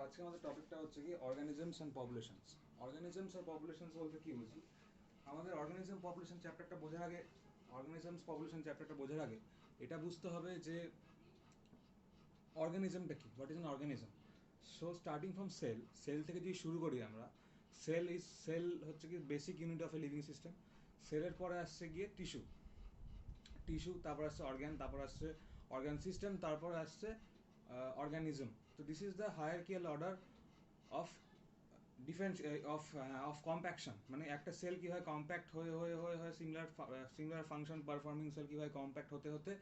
আজকে আমাদের টপিকটা হচ্ছে কি অর্গানিজমস অ্যান্ড পপুলেশনস। অর্গানিজমস আর পপুলেশনস বলতে কি বুঝি? আমাদের অর্গানিজম পপুলেশন চ্যাপ্টারটা বোঝার আগে, অর্গানিজমস পপুলেশন চ্যাপ্টারটা বোঝার আগে এটা বুঝতে হবে যে অর্গানিজমটা কি, what is an organism. So starting from cell থেকে যদি শুরু করি আমরা, সেল হচ্ছে কি basic unit of a living system. সেলের পরে আসছে গিয়ে টিস্যু, তারপর আসছে অর্গ্যান, তারপর আসছে অর্গ্যান সিস্টেম, তারপর আসছে অর্গানিজম। তো this is the hierarchical order of difference of compaction. মানে একটা সেল কীভাবে কম্প্যাক্ট হয়ে সিমিলার ফাংশন পারফর্মিং সেল কীভাবে কম্প্যাক্ট হতে হতে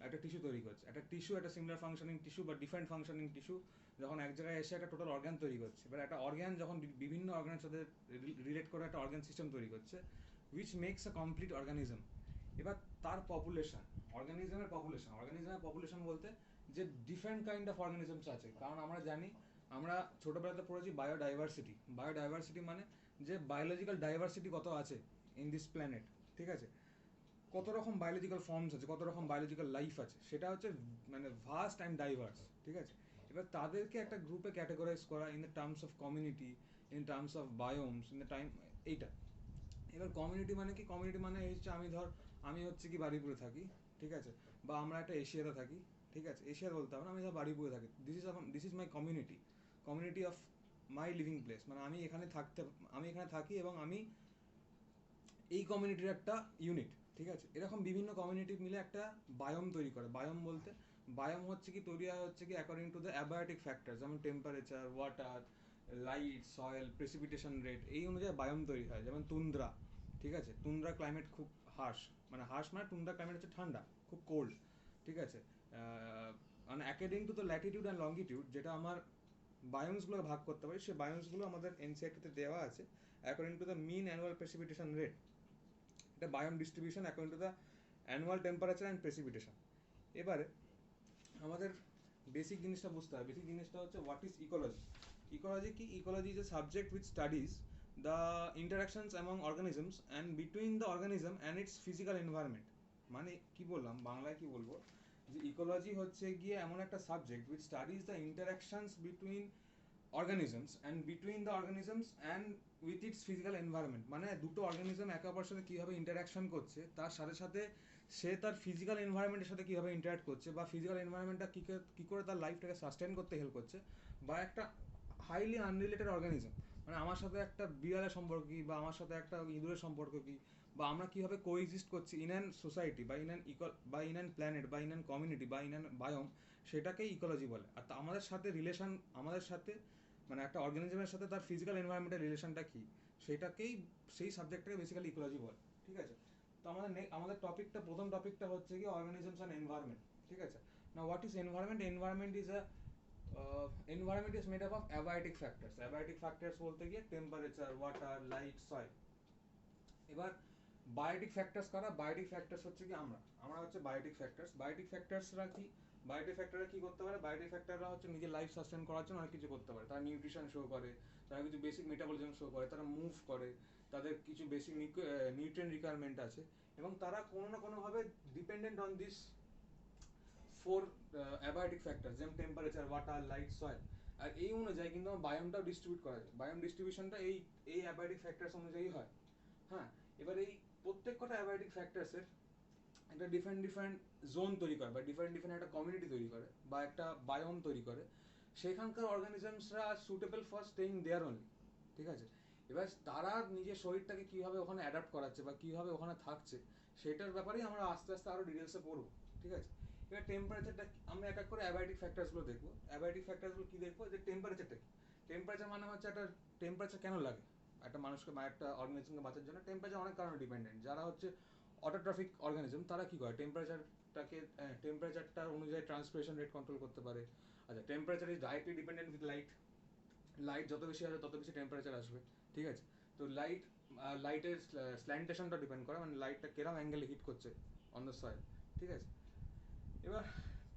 একটা টিস্যু তৈরি করছে। একটা টিস্যু, একটা সিমিলার ফাংশনিং টিস্যু বা ডিফারেন্ট ফাংশনিং টিস্যু যখন এক জায়গায় এসে একটা টোটাল অর্গান তৈরি করছে, এবার একটা অর্গান যখন বিভিন্ন অর্গানের সাথে রিলেট করে একটা অর্গান সিস্টেম তৈরি করছে, which makes a complete organism. এবার তার অর্গানিজমের পপুলেশন বলতে যে ডিফারেন্ট কাইন্ড অফ অর্গানিজমস আছে। কারণ আমরা জানি, আমরা ছোটোবেলাতে পড়েছি বায়োডাইভার্সিটি মানে যে বায়োলজিক্যাল ডাইভার্সিটি কত আছে ইন দিস প্ল্যানেট, ঠিক আছে, কত রকম বায়োলজিক্যাল ফর্মস আছে, কত রকম বায়োলজিক্যাল লাইফ আছে, সেটা হচ্ছে মানে ভাস্ট অ্যান্ড ডাইভার্স, ঠিক আছে। এবার তাদেরকে একটা গ্রুপে ক্যাটেগরাইজ করা in the terms of community, in terms of বায়োমস, in the time এইটা। এবার কমিউনিটি মানে কি? কমিউনিটি মানে হচ্ছে আমি হচ্ছে কি বাড়িপুরে থাকি, ঠিক আছে, বা আমরা একটা এশিয়াতে থাকি, ঠিক আছে, এশিয়ার বলতে হবে না, আমি ধর বাড়িপুরে থাকি, this is my community of my living place. মানে আমি এখানে থাকি এবং আমি এই কমিউনিটির একটা ইউনিট, ঠিক আছে। এরকম বিভিন্ন কমিউনিটি মিলে একটা বায়োম তৈরি করে। বায়োম হচ্ছে কি তৈরি হয় হচ্ছে কি according to the abiotic factor, যেমন temperature, water, light, soil, precipitation rate, এই অনুযায়ী বায়োম তৈরি হয়। যেমন তুন্দ্রা, ঠিক আছে, তুন্দ্রা ক্লাইমেট খুব হার্শ মানে তুন্দ্রা ক্লাইমেট হচ্ছে ঠান্ডা, খুব কোল্ড, ঠিক আছে। মানে according to the Latitude and longitude, যেটা আমার বায়োমসগুলোকে ভাগ করতে পারি, সেই বায়োমসগুলো আমাদের এনসিইআরটিতে দেওয়া আছে according to the mean annual precipitation rate. এটা biome distribution according to the annual temperature and precipitation. এবারে আমাদের বেসিক জিনিসটা বুঝতে হবে। বেসিক জিনিসটা হচ্ছে হোয়াট ইজ ইকোলজি কি? Ecology is a subject which studies the interactions among organisms and between the organism and its physical environment. মানে কি বললাম, বাংলায় কি বলবো, যে ইকোলজি হচ্ছে গিয়ে এমন একটা subject which studies the interactions between organisms and between the organisms and with its physical environment। মানে দুটো অর্গানিজম একে অপরের সাথে কীভাবে ইন্টারাকশন করছে, তার সাথে সাথে সে তার ফিজিক্যাল এনভায়রনমেন্টের সাথে কীভাবে ইন্টারাক্ট করছে, বা ফিজিক্যাল এনভায়রনমেন্টটা কী করে তার লাইফটাকে সাস্টেন করতে হেল্প করছে। বা একটা হাইলি আনরিলেটেড অর্গানিজম, মানে আমার সাথে একটা বিড়ালের সম্পর্ক কী, বা আমার সাথে একটা ইঁদুরের সম্পর্ক কী, বা আমরা কীভাবে কোএক্সিস্ট করছি ইন অ্যান সোসাইটি বা ইন অ্যান প্ল্যানেট বা ইন অ্যান কমিউনিটি বা ইন অ্যান বায়োম, সেটাকেই ইকোলজি বলে। আর আমাদের সাথে মানে একটা অর্গানিজমের সাথে তার ফিজিক্যাল এনভায়রনমেন্টের রিলেশনটা কী, সেই সাবজেক্টটাকে বেসিক্যালি ইকোলজি বলে, ঠিক আছে। তো আমাদের প্রথম টপিকটা হচ্ছে কি অর্গানিজমস অ্যান্ড এনভায়রনমেন্ট, ঠিক আছে। না, what is environment? Environment is made up of abiotic factors বলতে গিয়ে টেম্পারেচার, ওয়াটার, লাইট, সয়েল। এবার বায়োটিক ফ্যাক্টরস হচ্ছে কি আমরা হচ্ছে বায়োটিক ফ্যাক্টরসরা কি? বায়োটিক ফ্যাক্টররা কি করতে পারে? বায়োটিক ফ্যাক্টররা হচ্ছে নিজের লাইফ সাস্টেন করার জন্য অনেক কিছু করতে পারে। তারা নিউট্রিশন শো করে, তারা কিছু বেসিক মেটাবলিজম শো করে, তারা মুভ করে, তাদের কিছু বেসিক নিউট্রিয়েন্ট রিকোয়ারমেন্ট আছে, এবং তারা কোনো না কোনোভাবে dependent on this four abiotic factor, যেমন টেম্পারেচার, ওয়াটার, লাইট, সয়েল। আর এই অনুযায়ী কিন্তু আমার বায়োমটাও ডিস্ট্রিবিউট করা যায়। বায়োম ডিস্ট্রিবিউশনটা এই অ্যাবায়োটিক ফ্যাক্টরস অনুযায়ী হয়। হ্যাঁ, এবার এই প্রত্যেক কটা অ্যাবায়োটিক ফ্যাক্টরসের একটা ডিফারেন্ট জোন তৈরি করে, বা ডিফারেন্ট একটা কমিউনিটি তৈরি করে, বা একটা বায়োম তৈরি করে। সেখানকার অর্গানিজমসরা suitable for staying there only, ঠিক আছে। এবার তারা নিজের শরীরটাকে কীভাবে ওখানে অ্যাডাপ্ট করাচ্ছে বা কীভাবে ওখানে থাকছে, সেটার ব্যাপারেই আমরা আস্তে আস্তে আরও ডিটেলসে পড়বো, ঠিক আছে। এবার টেম্পারেচারটা আমরা এক এক করে অ্যাবায়োটিক ফ্যাক্টরসগুলো দেখবো। অ্যাবায়োটিক ফ্যাক্টরসগুলো কী দেখবো? যে টেম্পারেচারটা কী? টেম্পারেচার মানে হচ্ছে একটা টেম্পারেচার কেন লাগে একটা মানুষকে বা একটা অর্গানিজমকে বাঁচার জন্য? টেম্পারেচার অনেক কারণে ডিপেন্ডেন্ট। যারা হচ্ছে অটোট্রফিক অর্গানিজম, তারা কী করে? টেম্পারেচারটার অনুযায়ী ট্রান্সপিরেশন রেট কন্ট্রোল করতে পারে। আচ্ছা, temperature is directly dependent with light যত বেশি আসবে তত বেশি টেম্পারেচার আসবে, ঠিক আছে। তো লাইটের স্ল্যান্টেশনটা ডিপেন্ড করে, মানে লাইটটা কেরম অ্যাঙ্গেলে হিট করছে অন দ্য সয়েল, ঠিক আছে। এবার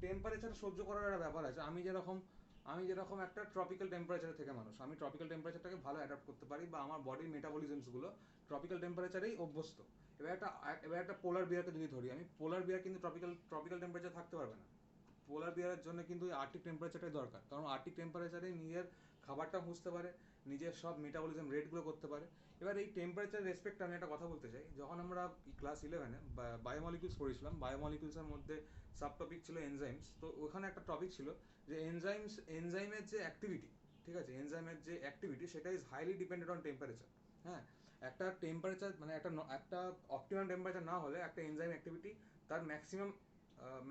টেম্পারেচার সহ্য করার একটা ব্যাপার আছে। আমি যেরকম একটা ট্রপিক্যাল টেম্পারেচারে থেকে মানুষ, আমি ট্রপিক্যাল টেম্পারেচারটাকে ভালো অ্যাডাপ্ট করতে পারি, বা আমার বডির মেটাবলিজমসগুলো ট্রপিক্যাল টেম্পারেচারেই অভ্যস্ত। এবার একটা পোলার বিয়ারকে যদি ধরি, আমি পোলার বিয়ার কিন্তু ট্রপিক্যাল টেম্পারেচার থাকতে পারবে না, পোলার বিয়ারের জন্য কিন্তু ওই আর্টিক টেম্পারেচারটাই দরকার, কারণ আর্টিক টেম্পারেচারে নিজের খাবারটা বুঝতে পারে, নিজের সব মেটাবলিজম রেটগুলো করতে পারে। এবার এই টেম্পারেচার রেসপেক্ট আমি একটা কথা বলতে চাই, যখন আমরা ক্লাস 11-এ বায়োমলিকুলস পড়েছিলাম, বায়োমলিকুলসের মধ্যে সাব টপিক ছিল এনজাইমস, তো ওখানে একটা টপিক ছিল যে এনজাইমের যে অ্যাক্টিভিটি, ঠিক আছে, এনজাইমের যে অ্যাক্টিভিটি সেটা is highly dependent on temperature. হ্যাঁ, একটা টেম্পারেচার মানে একটা অপটিমাম টেম্পারেচার না হলে একটা এনজাইম অ্যাক্টিভিটি তার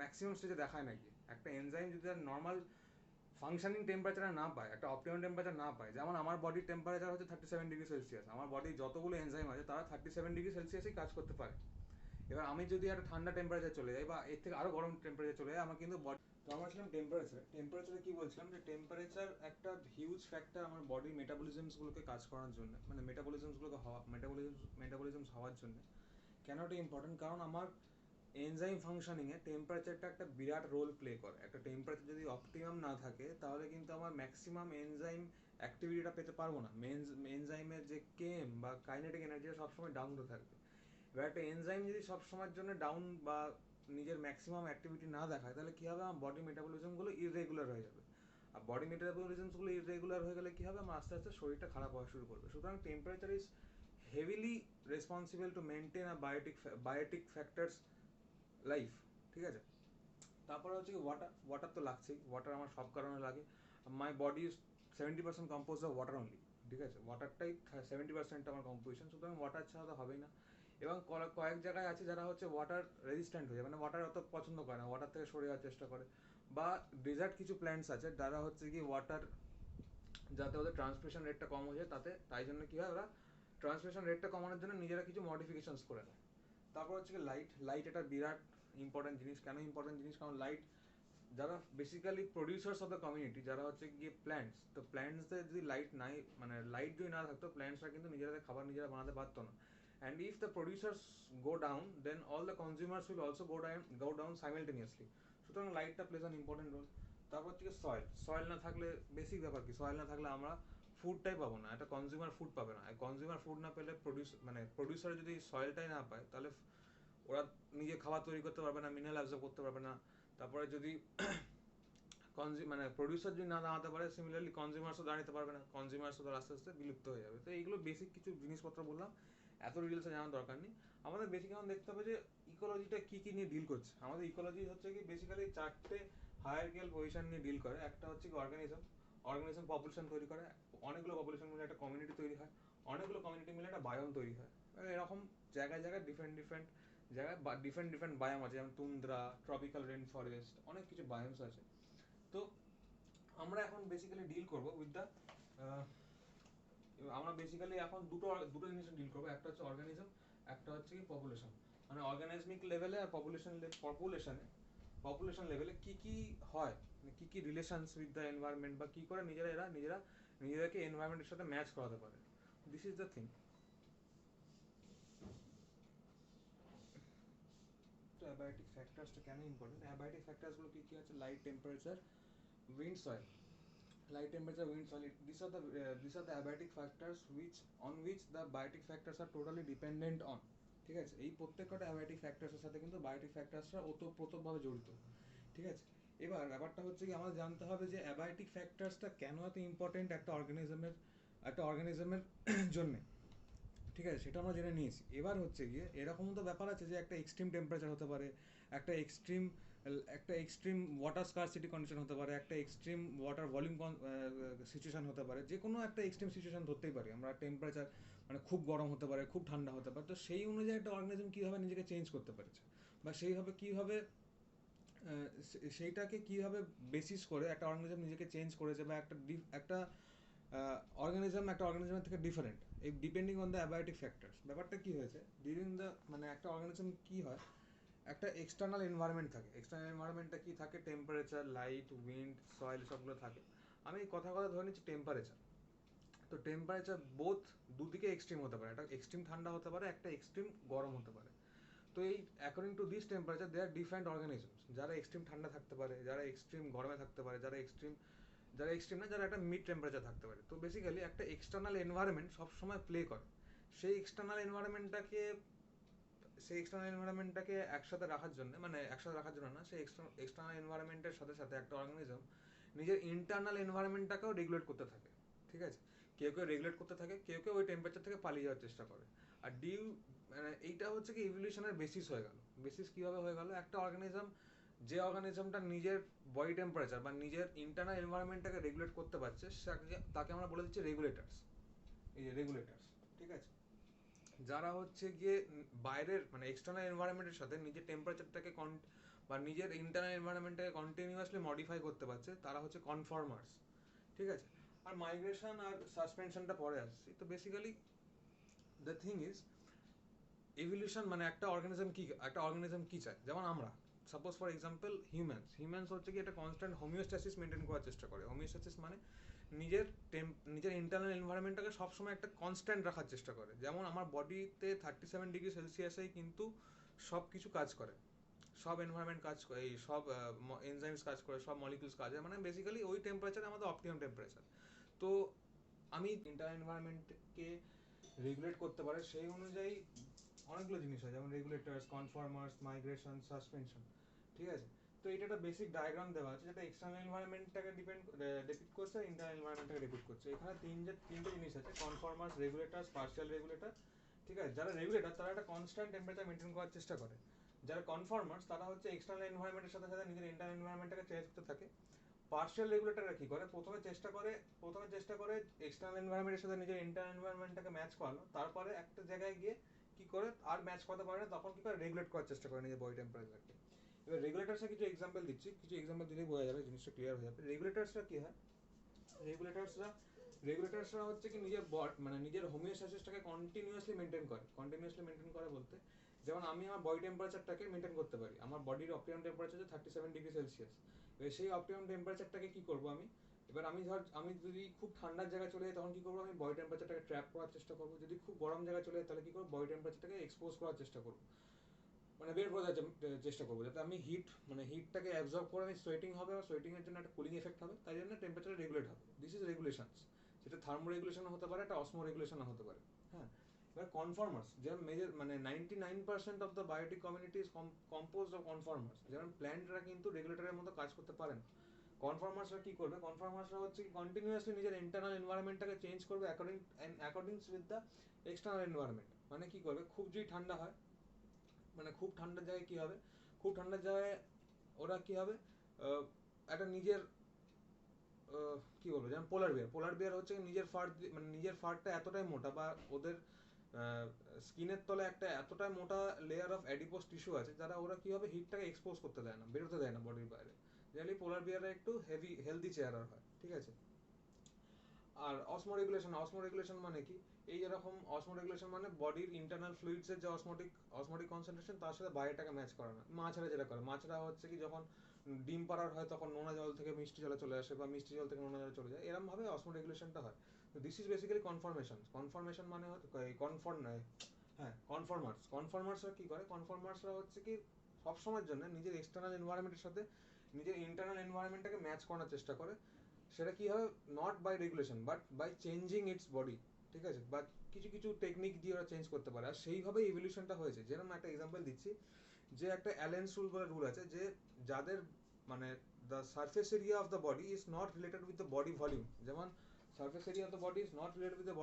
ম্যাক্সিমাম স্টেজে দেখায় না গিয়ে। একটা এনজাইম যদি তার নর্মাল ফাংশনিং টেম্পারেচার না পায়, একটা অপটিমাম টেম্পারেচার না পায়, যেমন আমার বডির টেম্পারেচার হচ্ছে 37°C, আমার বডির যতগুলো এনজাইম আছে তারা 37°C কাজ করতে পারে। এবার আমি যদি একটা ঠান্ডা টেম্পারেচার চলে যাই বা এর থেকে আরও গরম টেম্পারেচার চলে যায়, আমার কিন্তু বডি, তো আমরা ছিলাম টেম্পারেচারে কি বলছিলাম যে টেম্পারেচার একটা হিউজ ফ্যাক্টর আমার বডির মেটাবলিজমসগুলোকে কাজ করার জন্য, মানে মেটাবলিজমস হওয়ার জন্য। কেন এটা ইম্পর্টেন্ট? কারণ আমার এনজাইম ফাংশনিংয়ে টেম্পারেচারটা একটা বিরাট রোল প্লে করে। একটা টেম্পারেচার যদি অপটিমাম না থাকে তাহলে কিন্তু আমার ম্যাক্সিমাম এনজাইম অ্যাক্টিভিটিটা পেতে পারবো না। এনজাইমের যে কেম বা কাইনেটিক এনার্জিটা সবসময় ডাউন হতে থাকবে। এবার একটা এনজাইম যদি সবসময়ের জন্য ডাউন বা নিজের ম্যাক্সিমাম অ্যাক্টিভিটি না দেখায়, তাহলে কী হবে, আমার বডি মেটাবলিজমগুলো ইররেগুলার হয়ে যাবে। আর বডি মেটাবলিজমসগুলো ইররেগুলার হয়ে গেলে কী হবে, আমার আস্তে আস্তে শরীরটা খারাপ হওয়া শুরু করবে। সুতরাং temperature is heavily responsible to maintain a biotic factors life, ঠিক আছে। তারপরে হচ্ছে কি ওয়াটার তো লাগছেই, ওয়াটার আমার সব কারণে লাগে। My body is 70% compose of water only, ঠিক আছে, ওয়াটারটাই 70% আমার কম্পোজিশন, সুতরাং ওয়াটার ছাড়া তো হবেই না। এবং কয়েক জায়গায় আছে যারা হচ্ছে ওয়াটার রেজিস্ট্যান্ট হয়ে যায়, মানে ওয়াটার অত পছন্দ করে না, ওয়াটার থেকে সরে যাওয়ার চেষ্টা করে। বা ডেজার্ট কিছু প্ল্যান্টস আছে যারা হচ্ছে কি ওয়াটার, যাতে ওদের ট্রান্সপিরেশন রেটটা কম হয়ে যায়, তাই জন্য কী হয়, ওরা ট্রান্সপিরেশন রেটটা কমানোর জন্য নিজেরা কিছু মডিফিকেশনস করে নেয়। তারপর হচ্ছে কি লাইট একটা বিরাট ইম্পর্টেন্ট জিনিস। কেন ইম্পর্টেন্ট জিনিস? কারণ লাইট, যারা basically producers of the community, যারা হচ্ছে গিয়ে প্ল্যান্টস, তো প্ল্যান্টসদের যদি লাইট নাই, মানে লাইট যদি না থাকতো, প্ল্যান্টসরা কিন্তু নিজেদের খাবার নিজেরা বানাতে পারতো না। And if the producers go down, then all the consumers will also go down simultaneously. সুতরাং লাইটটা প্লেস অ্যান ইম্পর্টেন্ট রোল। তারপর থেকে সয়েল না থাকলে, বেসিক ব্যাপার কি, সয়েল না থাকলে আমরা ফুডটাই পাবো না, একটা কনজিউমার ফুড পাবে না। কনজিউমার ফুড না পেলে প্রডিউসার যদি সয়েলটাই না পায়, তাহলে ওরা নিজে খাবার তৈরি করতে পারবে না, মিনারেল অ্যাবজর্ব করতে পারবে না। তারপরে যদি প্রডিউসার যদি না দাঁড়াতে পারে, সিমিলারলি কনজিউমার্সও দাঁড়াতে পারবে না, কনজিউমার্সও তো আস্তে আস্তে বিলুপ্ত হয়ে যাবে। তো এইগুলো বেসিক কিছু জিনিসপত্র বললাম, এত ডিটেলসে জানার দরকার নেই। আমাদের বেসিক এখন দেখতে হবে যে ইকোলজিটা কী কী নিয়ে ডিল করছে। আমাদের ইকোলজি হচ্ছে কি বেসিক্যালি 4টে হায়ারকিয়াল পজিশন নিয়ে ডিল করে। একটা হচ্ছে কি অর্গানিজম পপুলেশন তৈরি করে, অনেকগুলো পপুলেশন মিলে একটা কমিউনিটি তৈরি হয়, অনেকগুলো কমিউনিটি মিলে একটা বায়োম তৈরি হয়। এরকম জায়গায় ডিফারেন্ট জায়গায় ডিফারেন্ট বায়োম আছে, যেমন তুন্দ্রা, ট্রপিক্যাল রেন ফরেস্ট, অনেক কিছু বায়োমস আছে। তো আমরা এখন বেসিক্যালি ডিল করবো উইথ দ্য, আমরা বেসিক্যালি এখন দুটো জিনিস ডিল করবো। একটা হচ্ছে অর্গানিজম, একটা হচ্ছে কি পপুলেশন। মানে অর্গানিজমিক লেভেলে আর পপুলেশন লেভেলে কি কি হয়, মানে কি কি রিলেশনস উইথ দ্য এনভায়রনমেন্ট, বা কি করে নিজেদেরকে এনভায়রনমেন্টের সাথে ম্যাচ করাতে পারে। This is the thing. তো অ্যাবায়োটিক ফ্যাক্টরসটা কেন ইম্পর্টেন্ট? অ্যাবায়োটিক ফ্যাক্টরসগুলো কি কি আছে? Light, temperature, wind, soil. Light temperature, wind, solid. These are the abiotic factors on which the biotic factors are totally dependent on. ঠিক আছে, এই প্রত্যেকটা অ্যাবায়োটিক ফ্যাক্টরসের সাথে কিন্তু বায়োটিক ফ্যাক্টরসরা ওতপ্রোতভাবে জড়িত। ঠিক আছে, এবার ব্যাপারটা হচ্ছে কি, আমাদের জানতে হবে যে অ্যাবায়োটিক ফ্যাক্টরসটা কেন এত ইম্পর্টেন্ট একটা অর্গানিজমের জন্যে। ঠিক আছে, সেটা আমরা জেনে নিয়েছি। এবার হচ্ছে গিয়ে এরকম তো ব্যাপার আছে যে একটা এক্সট্রিম টেম্পারেচার হতে পারে, একটা এক্সট্রিম ওয়াটার স্কারসিটি কন্ডিশন হতে পারে, একটা এক্সট্রিম ওয়াটার ভলিউম সিচুয়েশন হতে পারে, যে কোনো একটা এক্সট্রিম সিচুয়েশন ধরতেই পারি আমরা। টেম্পারেচার মানে খুব গরম হতে পারে, খুব ঠান্ডা হতে পারে। তো সেই অনুযায়ী একটা অর্গানিজম কীভাবে নিজেকে চেঞ্জ করতে পারছে, বা সেইটাকে কীভাবে বেসিস করে একটা অর্গানিজম নিজেকে চেঞ্জ করেছে, বা একটা অর্গানিজমের থেকে ডিফারেন্ট, এই depending on the abiotic factors. ব্যাপারটা কী হয়েছে, মানে একটা অর্গানিজম কী হয়, একটা এক্সটার্নাল এনভায়রনমেন্ট থাকে। এক্সটার্নাল এনভায়রনমেন্টটা কী থাকে? টেম্পারেচার, লাইট, উইন্ড, সয়েল, সবগুলো থাকে। আমি কথা ধরে নিচ্ছি টেম্পারেচার। তো টেম্পারেচার দুদিকে এক্সট্রিম হতে পারে, একটা এক্সট্রিম ঠান্ডা হতে পারে, একটা এক্সট্রিম গরম হতে পারে। তো এই according to this temperature they are different organisms, যারা এক্সট্রিম ঠান্ডা থাকতে পারে, যারা এক্সট্রিম গরমে থাকতে পারে, যারা এক্সট্রিম না, যারা একটা মিড টেম্পারেচার থাকতে পারে। তো বেসিক্যালি একটা এক্সটার্নাল এনভায়রনমেন্ট সবসময় প্লে করে। সেই এক্সটার্নাল এনভায়রনমেন্টটাকে সেই এক্সটার্নাল এনভায়রনমেন্টটাকে একসাথে রাখার জন্য, মানে একসাথে রাখার জন্য না, সেই এক্সটার্নাল এনভায়রনমেন্টের সাথে সাথে একটা অর্গানিজম নিজের ইন্টারনাল এনভায়রনমেন্টটাকেও রেগুলেট করতে থাকে, ঠিক আছে? কেউ কেউ রেগুলেট করতে থাকে, কেউ কেউ ওই টেম্পারেচার থেকে পালিয়ে যাওয়ার চেষ্টা করে। আর মানে এইটা হচ্ছে কি ইভলিউশনের বেসিস হয়ে গেল। বেসিস কীভাবে হয়ে গেল? একটা অর্গানিজম, যে অর্গানিজমটা নিজের বডি টেম্পারেচার বা নিজের ইন্টারনাল এনভায়রনমেন্টটাকে রেগুলেট করতে পারছে, তাকে আমরা বলে দিচ্ছি রেগুলেটার্স। এই যে রেগুলেটার্স, ঠিক আছে? যারা হচ্ছে গিয়ে বাইরের মানে এক্সটার্নাল এনভায়রনমেন্টের সাথে নিজের টেম্পারেচারটাকে বা নিজের ইন্টারনাল এনভায়রনমেন্টটাকে কন্টিনিউয়াসলি মডিফাই করতে পারছে, তারা হচ্ছে কনফর্মার্স, ঠিক আছে? আর মাইগ্রেশন আর সাসপেনশনটা পরে আসছি। তো basically the thing is evolution মানে একটা অর্গানিজম কি চায়? যেমন আমরা সাপোজ ফর এক্সাম্পল হিউম্যানস হচ্ছে কি একটা কনস্ট্যান্ট হোমিওস্ট্যাসিস মেনটেন করার চেষ্টা করে। হোমিওস্ট্যাসিস মানে নিজের নিজের ইন্টারনাল এনভায়রনমেন্টটাকে সবসময় একটা কনস্ট্যান্ট রাখার চেষ্টা করে। যেমন আমার বডিতে 37°C কিন্তু সব কিছু কাজ করে, সব এনভায়রনমেন্ট কাজ করে, এই সব এনজাইমস কাজ করে, সব মলিকিউলস কাজ করে, মানে বেসিক্যালি ওই টেম্পারেচার আমাদের অপটিমাম টেম্পারেচার। তো আমি ইন্টারনাল এনভায়রনমেন্টকে রেগুলেট করতে পারে সেই অনুযায়ী অনেকগুলো জিনিস হয়, যেমন রেগুলেটরস, কনফর্মার্স, মাইগ্রেশন, সাসপেনশন, ঠিক আছে? তো এটা একটা বেসিক ডায়াগ্রাম দেওয়া আছে যেটা এক্সটার্নাল এনভায়রনমেন্টটাকে ডিপিক্ট করছে, ইন্টারনাল এনভায়রনমেন্টটাকে ডিপিক্ট করছে। এখানে তিনটে জিনিস আছে, কনফর্মার্স, রেগুলেটরস, পার্শিয়াল রেগুলেটর, ঠিক আছে? যারা রেগুলেটর তারা একটা কনস্ট্যান্ট টেম্পারেচার মেনটেন করার চেষ্টা করে। যারা কনফর্মার্স তারা হচ্ছে এক্সটার্নাল এনভায়রনমেন্টের সাথে সাথে নিজের ইন্টারনাল এনভায়রনমেন্টটাকে চেঞ্জ করতে থাকে। পার্শিয়াল রেগুলেটররা কি করে? প্রথমে চেষ্টা করে এক্সটার্নাল এনভায়রনমেন্টের সাথে নিজের ইন্টারনাল এনভায়রনমেন্টটাকে ম্যাচ করানো, তারপরে একটা জায়গায় গিয়ে কি করে আর ম্যাচ করতে পারে না, তখন কি করে রেগুলেট করার চেষ্টা করে নিজের বডি টেম্পারেচারকে। এবার রেগুলেটরসের কিছু এক্সাম্পল দিচ্ছি, কিছু এক্সাম্পল দিলেই বোঝা যাবে, জিনিসটা ক্লিয়ার হয়ে যাবে। রেগুলেটরসরা কি হয়? রেগুলেটরসরা রেগুলেটরসরা হচ্ছে কি নিজের মানে নিজের হোমিওস্ট্যাসিসটাকে কন্টিনিউয়াসলি মেনটেন করে বলতে, যেমন আমি আমার বডি টেম্পারেচারটাকে মেনটেন করতে পারি, আমার বডির অপটিমাম টেম্পারেচার হচ্ছে 37°C। এবার সেই অপটিমাম টেম্পারেচারটাকে কি করবো আমি? এবার আমি যদি খুব ঠান্ডার জায়গায় চলে যাই তখন কি করবো? আমি বডি টেম্পারেচারটাকে ট্র্যাপ করার চেষ্টা করবো। যদি খুব গরম জায়গায় চলে যাই তাহলে কি করবো? বডি টেম্পারেচারটাকে এক্সপোজ করার চেষ্টা করবো, মানে বের করে দেওয়ার চেষ্টা করবো, যাতে আমি হিটটাকে অ্যাবজর্ব করে আমি সোয়েটিং হবে, আর সোয়েটিং এর জন্য একটা কুলিং এফেক্ট হবে, তাই জন্য টেম্পারেচার রেগুলেট হবে। This is regulations. সেটা থার্মো রেগুলেশন হতে পারে, একটা অসমো রেগুলেশন হতে পারে। হ্যাঁ, এবার কনফর্মার্স, যেমন মেজর মানে 99% of the biotic community is composed of conformers. যেমন প্ল্যান্টরা কিন্তু রেগুলেটরের মতো কাজ করতে পারে না। কনফর্মার্সরা কি করবে? কনফর্মার্সরা হচ্ছে কন্টিনিউয়াসলি নিজের ইন্টারনাল এনভায়রনমেন্টটাকে চেঞ্জ করবে according with the external environment. মানে কি করবে? খুব যদি ঠান্ডা হয়, মানে খুব ঠান্ডার জায়গায় কি হবে? খুব ঠান্ডার জায়গায় ওরা কি হবে? একটা নিজের কি বলবো, যেমন পোলার বিয়ার হচ্ছে নিজের ফারটা এতটাই মোটা, বা ওদের স্কিনের তলে একটা এতটাই মোটা লেয়ার অফ অ্যাডিপোস টিস্যু আছে, যারা ওরা কি হবে হিটটাকে এক্সপোজ করতে দেয় না, বেরোতে দেয় না বডির বাইরে। জেনারেলি পোলার বিয়াররা একটু হেলদি চেহারার হয়, ঠিক আছে? আর অসমো রেগুলেশন মানে কি? এই যেরকম অসমো রেগুলেশন মানে বডির ইন্টারনাল ফ্লুইডস এর যে অসমোটিক কনসেন্ট্রেশন তার সাথে বাইরেটাকে ম্যাচ করা না। মাছরা যেটা করে, মাছরা হচ্ছে কি যখন ডিম পাড়ার হয় তখন নোনা জল থেকে মিষ্টি জলে চলে আসে, বা মিষ্টি জল থেকে নোনা জলে চলে যায়, এরকম ভাবে অসমো রেগুলেশনটা হয়। তো দিস ইজ বেসিক্যালি কনফর্মেশন মানে কনফর্মার্সরা কি করে? কনফর্মার্সরা হচ্ছে কি সবসময়ের জন্য নিজের এক্সটার্নাল এনভায়রনমেন্টের সাথে নিজের ইন্টারনাল এনভায়রনমেন্টটাকে ম্যাচ করার চেষ্টা করে। সেটা কি হবে? Not by regulation but by changing its body, ঠিক আছে? বা কিছু কিছু টেকনিক দিয়ে ওরা চেঞ্জ করতে পারে, আর সেইভাবে ইভলিউশনটা হয়েছে। যেরকম একটা এক্সাম্পল দিচ্ছি, যে একটা অ্যালেন্স রুল বলে রুল আছে, যে যাদের মানে the surface area of the body is not related with the body volume. যেমন surface area of the body is not related with the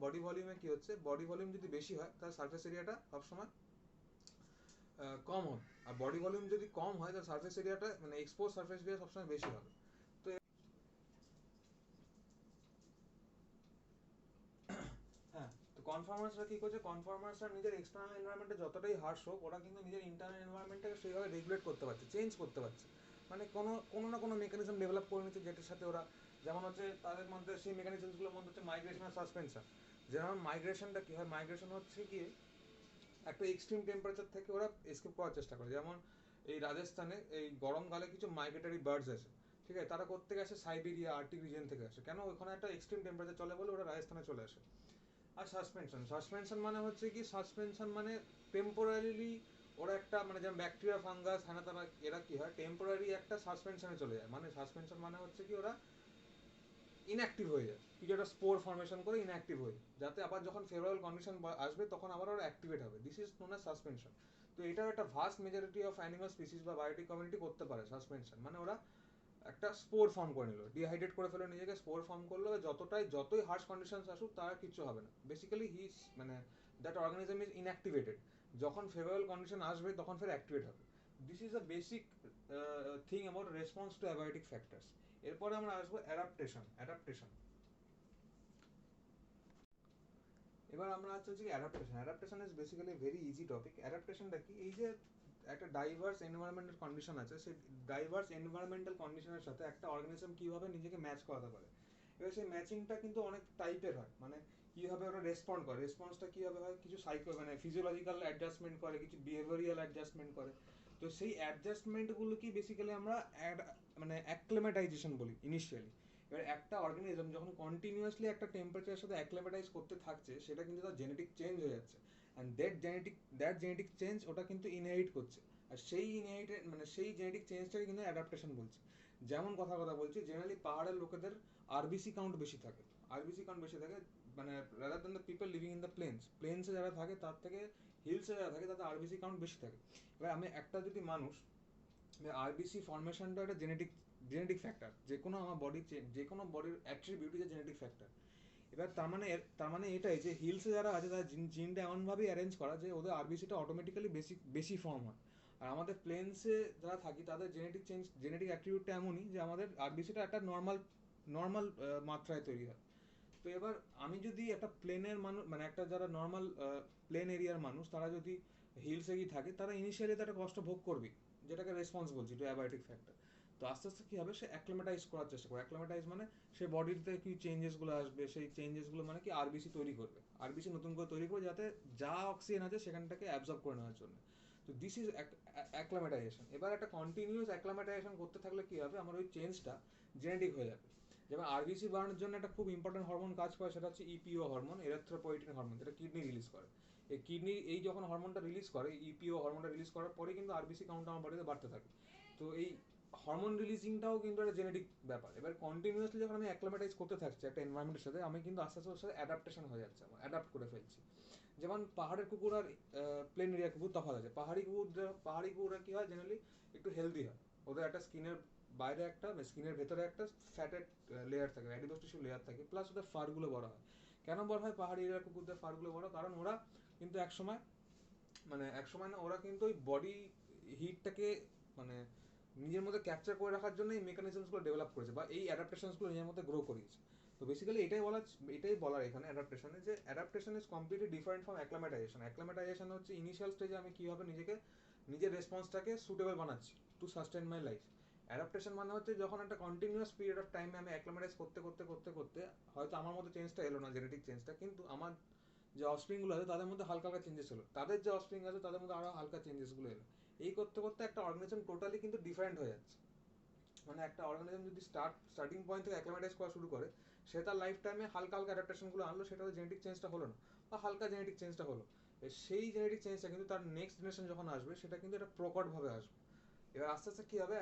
body ভলিউমে কি হচ্ছে? বডি ভলিউম যদি বেশি হয় তাহলে সারফেস এরিয়াটা সবসময় কম হবে, আর বডি ভলিউম যদি কম হয় তাহলে সারফেস এরিয়াটা মানে এক্সপোজ সারফেস এরিয়া সবসময় বেশি হবে। তো হ্যাঁ, তো কনফর্মার্সরা কি করছে? কনফর্মার্সরা নিজের এক্সটার্নাল এনভায়রনমেন্টে যতটাই হার্শ হোক, ওরা কিন্তু নিজের ইন্টারনাল এনভায়রনমেন্টটাকে সেইভাবে রেগুলেট করতে পারছে, চেঞ্জ করতে পারছে। মানে কোনো না কোনো মেকানিজম ডেভেলপ করে নিচ্ছে, যেটার সাথে ওরা, যেমন হচ্ছে তাদের মধ্যে সেই মেকানিজমসগুলোর মধ্যে হচ্ছে মাইগ্রেশন আর সাসপেনশন। যেমন মাইগ্রেশনটা কি হয়? মাইগ্রেশন হচ্ছে কি একটা এক্সট্রিম টেম্পারেচার থেকে ওরা এসকেপ করার চেষ্টা করে। যেমন এই রাজস্থানে এই গরমকালে কিছু মাইগ্রেটরি বার্ডস আছে, ঠিক আছে? তারা কোত্থেকে আসে? সাইবেরিয়া, আর্টিক রিজন থেকে আসে। কেন? ওখানে একটা এক্সট্রিম টেম্পারেচার চলে বলে ওরা রাজস্থানে চলে আসে। আর সাসপেনশন মানে হচ্ছে কি? সাসপেনশন মানে টেম্পোরারিলি ওরা একটা মানে যেমন ব্যাকটেরিয়া, ফাঙ্গাস, হ্যানা তারা, এরা কি হয় টেম্পোরারি একটা সাসপেনশনে চলে যায়। মানে সাসপেনশন মানে হচ্ছে কি ওরা ইনঅ্যাক্টিভ হয়ে যায়, কিছু একটা স্পোর ফর্মেশন করে ইনঅ্যাক্টিভ হয়ে যায়, যাতে আবার যখন ফেভারেবল কন্ডিশন আসবে তখন আবার ওরা অ্যাক্টিভেট হবে। This is known as suspension. তো এটার একটা vast majority of animal species বা বায়োটিক কমিউনিটি করতে পারে সাসপেনশন, মানে ওরা একটা স্পোর ফর্ম করে নিল, ডিহাইড্রেট করে ফেলো নিজেকে, স্পোর ফর্ম করলো, যতই হার্শ কন্ডিশনস আসুক তার কিছু হবে না। বেসিক্যালি মানে দ্যাট অর্গানিজম ইজ ইনঅ্যাক্টিভেটেড, যখন ফেভারেবল কন্ডিশন আসবে তখন ফের অ্যাক্টিভেট হবে। This is a basic thing about response to abiotic factors. এরপরে আমরা আসবো অ্যাডাপ্টেশন। এবার আমরা হচ্ছে যে adaptation is basically very easy topic. অ্যাডাপ্টেশনটা কি? এই যে একটা ডাইভার্স এনভায়রনমেন্টাল কন্ডিশন আছে, সেই ডাইভার্স এনভায়রনমেন্টাল কন্ডিশনের সাথে একটা অর্গানিজম কিভাবে নিজেকে ম্যাচ করাতে পারে। এবার সেই ম্যাচিংটা কিন্তু অনেক টাইপের হয়, মানে কিভাবে ওরা রেসপন্ড করে, রেসপন্সটা কিভাবে হয়, কিছু মানে ফিজিওলজিক্যাল অ্যাডজাস্টমেন্ট করে, কিছু বিহেভিয়ারাল অ্যাডজাস্টমেন্ট করে। তো সেই অ্যাডজাস্টমেন্টগুলো কি বেসিক্যালি আমরা মানে অ্যাক্লেমেটাইজেশন বলি ইনিশিয়ালি। এবার একটা অর্গানিজম যখন কন্টিনিউয়াসলি একটা টেম্পারেচারের সাথে অ্যাক্লেমেটাইজ করতে থাকছে, সেটা কিন্তু তার জেনেটিক চেঞ্জ হয়ে যাচ্ছে, অ্যান্ড দ্যাট জেনেটিক চেঞ্জ ওটা কিন্তু ইনহেরিট করছে। আর সেই জেনেটিক চেঞ্জটাকে কিন্তু অ্যাডাপ্টেশন বলছে। যেমন কথা বলছি, জেনারেলি পাহাড়ের লোকেদের আরবিসি কাউন্ট বেশি থাকে, মানে rather than the people living in the প্লেন্সে যারা থাকে তার থেকে হিলসে যারা থাকে তাদের আরবিসি কাউন্ট বেশি থাকে। এবার আমি একটা যদি মানুষ, আরবিসি ফর্মেশনটা একটা জেনেটিক ফ্যাক্টর, যে কোনো বডির অ্যাট্রিবিউট ইজ জেনেটিক ফ্যাক্টর। এবার তার মানে এটাই যে হিলসে যারা আছে তাদের জিনটা এমনভাবেই অ্যারেঞ্জ করা যে ওদের আরবিসিটা অটোমেটিক্যালি বেশি ফর্ম হয়। আর আমাদের প্লেন্সে যারা থাকি তাদের জেনেটিক অ্যাট্রিবিউটটা এমনই যে আমাদের আরবিসিটা একটা নর্মাল মাত্রায় তৈরি হয়। তো এবার আমি যদি একটা প্লেনের মানুষ, মানে একটা যারা নর্মাল প্লেন এরিয়ার মানুষ, তারা যদি হিলসে গিয়ে থাকে, তারা ইনিশিয়ালি তো একটা কষ্ট ভোগ করবে, যেটাকে রেসপন্স বলছি টু অ্যাবায়োটিক ফ্যাক্টর। তো আস্তে আস্তে কী হবে, সে অ্যাক্লেমেটাইজ করার চেষ্টা করে। অ্যাক্লেমেটাইজ মানে সে বডিতে কি চেঞ্জেসগুলো আসবে, সেই চেঞ্জেসগুলো মানে কি আরবিসি তৈরি করবে, আরবিসি নতুন করে তৈরি করবে যাতে যা অক্সিজেন আছে সেখানটাকে অ্যাবজর্ব করে নেওয়ার জন্য। তো দিস ইজ অ্যাক্লামেটাইজেশন। এবার একটা কন্টিনিউয়াস অ্যাক্লামেটাইজেশন করতে থাকলে কি হবে, আমার ওই চেঞ্জটা জেনেটিক হয়ে যাবে। যেমন আরবিসি বাড়ানোর জন্য একটা খুব ইম্পর্টেন্ট হরমোন কাজ করে, সেটা হচ্ছে ইপিও হরমোন, এরিথ্রোপয়েটিন হরমোন, যেটা কিডনি রিলিজ করে। এই যখন হরমোনটা রিলিজ করে, ইপিও হরমোনটা রিলিজ করার পরে কিন্তু আরবিসি কাউন্ট আমার বডিতে বাড়তে থাকে। তো এই হরমোন রিলিজিংটাও কিন্তু একটা জেনেটিক ব্যাপার। এবার কন্টিনিউয়াসলি যখন আমি অ্যাক্লামেটাইজ করতে থাকছি একটা এনভায়রনমেন্টের সাথে, আমি কিন্তু আস্তে আস্তে ওর সাথে অ্যাডাপ্টেশন হয়ে যাচ্ছে, আমার অ্যাডাপ্ট করে ফেলছি। যেমন পাহাড়ের কুকুর আর প্লেন এরিয়া কুকুর তফাৎ আছে। পাহাড়ি কুকুররা কি হয়, জেনারেলি একটু হেলদি হয়। ওদের একটা স্কিনের ভেতরে একটা ফ্যাটেড লেয়ার থাকে, অ্যাডিপোজ টিস্যু লেয়ার থাকে, প্লাস ওদের ফারগুলো বড় হয়। কেন বড় হয় পাহাড়ি এরিয়ার কুকুরদের ফারগুলো বড়? কারণ ওরা কিন্তু একসময় না, ওরা কিন্তু ওই বডি হিটটাকে মানে নিজের মধ্যে ক্যাপচার করে রাখার জন্য এই মেকানিজমসগুলো ডেভেলপ করেছে, বা এই অ্যাডাপ্টেশনসগুলো নিজের মধ্যে গ্রো করিয়েছে। তো বেসিক্যালি এটাই বলার এখানে অ্যাডাপ্টেশনে, যে adaptation is completely different from acclimatization. Acclimatization হচ্ছে ইনিশিয়াল স্টেজে আমি কীভাবে নিজের রেসপন্সটাকে সুটেবল বানাচ্ছি to sustain my life. Adaptation মানে হচ্ছে যখন একটা কন্টিনিউয়াস পিরিয়ড অফ টাইমে আমি অ্যাক্লামেটাইজ করতে হয়তো আমার মধ্যে চেঞ্জটা এলো না, জেনেটিক চেঞ্জটা, কিন্তু আমার যে অফস্প্রিংগুলো আছে তাদের মধ্যে হালকা হালকা চেঞ্জেস হলো, তাদের যে অফস্প্রিং আছে তাদের মধ্যে আরও হালকা চেঞ্জেসগুলো এলো। এই করতে করতে একটা অর্গানিজম টোটালি কিন্তু ডিফারেন্ট হয়ে যাচ্ছে। মানে একটা অর্গানিজম যদি স্টার্টিং পয়েন্ট থেকে অ্যাক্লামেটাইজ করা শুরু করে, সে তার লাইফ টাইমে হালকা হালকা অ্যাডাপ্টেশনগুলো আনলো, সেটা জেনেটিক চেঞ্জটা হলো না, বা হালকা জেনেটিক চেঞ্জটা হলো। সেই জেনেটিক চেঞ্জটা কিন্তু তার নেক্সট জেনারেশন যখন আসবে, সেটা কিন্তু একটা প্রকটভাবে আসবে। এবার আস্তে আস্তে কী হবে,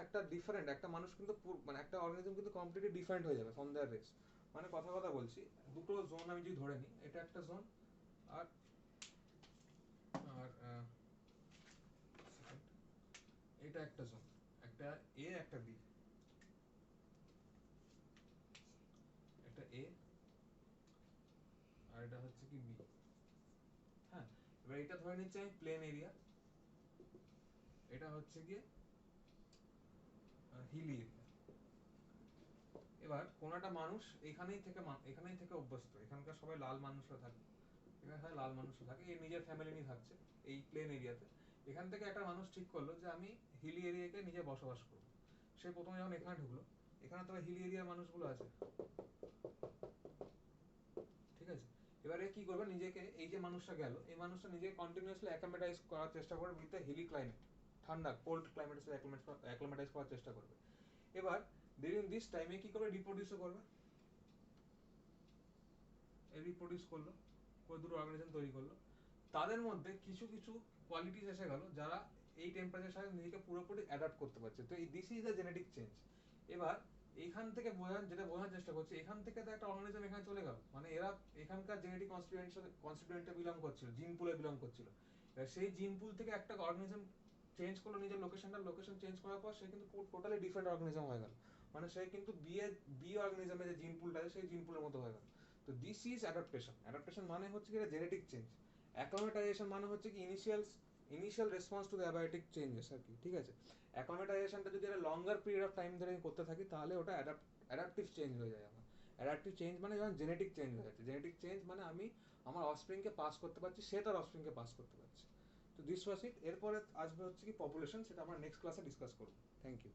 একটা মানুষ কিন্তু মানে একটা অর্গানিজম কিন্তু কমপ্লিটলি ডিফারেন্ট হয়ে যাবে ফ্রম দেয়ার রেস। মানে কথা বলছি, দুটো জোন আমি যদি ধরে নিই, এটা একটা জোন, আর আর এটা একটা জোন, একটা এ একটা বি, একটা এ আর এটা হচ্ছে কি বি। হ্যাঁ, এবার এটা ধরে নিচ্ছি আমি প্লেন এরিয়া, এটা হচ্ছে গিয়ে হিলি এরিয়া। এবার কোন একটা মানুষ এখানেই থেকে অভ্যস্ত, এখানকার সবাই লাল মানুষরা থাকে, এখানে লাল মানুষরা থাকে, এই নিজের ফ্যামিলি নিয়ে থাকছে এই প্লেন এরিয়াতে। এখান থেকে একটা মানুষ ঠিক করলো যে আমি হিলি এরিয়াকে নিজে বসবাস করবো। সে প্রথমে যখন এখানে ঢুকলো, এখানে তো হিলি এরিয়ার মানুষগুলো আছে, ঠিক আছে। এবারে কি করবে, নিজেকে, এই যে মানুষটা গেল, এই মানুষটা নিজেকে কন্টিনিউয়াসলি অ্যাকোমোডাইজ করার চেষ্টা করবে উইথ দ্য হিলি ক্লাইমেট, ঠান্ডা কোল্ড ক্লাইমেটের সাথে অ্যাকোমোডাইজ করার চেষ্টা করবে। এবার ডিউরিং দিস টাইমে কি করবে, রিপ্রোডিউসও করবে। রিপ্রোডিউস করলো, করে দুটো অর্গানিজম তৈরি করলো। তাদের মধ্যে কিছু কিছু কোয়ালিটিস এসে গেল যারা এই টেম্পারেচারের সাথে নিজেকে পুরোপুরি অ্যাডাপ্ট করতে পারছে। তো এই this is the genetic change. এবার এইখান থেকে যেটা বোঝার চেষ্টা করছি, এখান থেকে তো একটা অর্গানিজম এখানে চলে গেল, মানে এরা এখানকার জেনেটিক কনস্টিটিউয়েন্টে বিলং করছিল, জিন পুলে বিলং করছিল। এবার সেই জিন পুল থেকে একটা অর্গানিজম চেঞ্জ করলো নিজের লোকেশন চেঞ্জ করার পর সে কিন্তু টোটালি ডিফারেন্ট অর্গানিজম হয়ে গেল, মানে সে কিন্তু বি অর্গানিজমের যে জিন পুলটা আছে সেই জিন পুলের মতো হয়ে গেল। তো দিস ইজ অ্যাডাপ্টেশন মানে হচ্ছে কি জেনেটিক চেঞ্জ। অ্যাক্লামেটাইজেশন মানে হচ্ছে কি initial response to the abiotic changes আর কি, ঠিক আছে। অ্যাকোমেটাইজেশনটা যদি একটা লঙ্গার পিরিয়ড অফ টাইম ধরে করতে থাকি তাহলে ওটা অ্যাডাপটিভ চেঞ্জ হয়ে যায় আমার। অ্যাডাপটিভ চেঞ্জ মানে যখন জেনেটিক চেঞ্জ হয়ে যাচ্ছে, জেনেটিক চেঞ্জ মানে আমি আমার অফস্প্রিংকে পাস করতে পারছি, সে তার অফস্প্রিংকে পাস করতে পারছে। তো দিস ওয়াজ ইট। এরপরে আসবে হচ্ছে কি পপুলেশন, সেটা আমরা নেক্সট ক্লাসে ডিসকাস করবো। Thank you.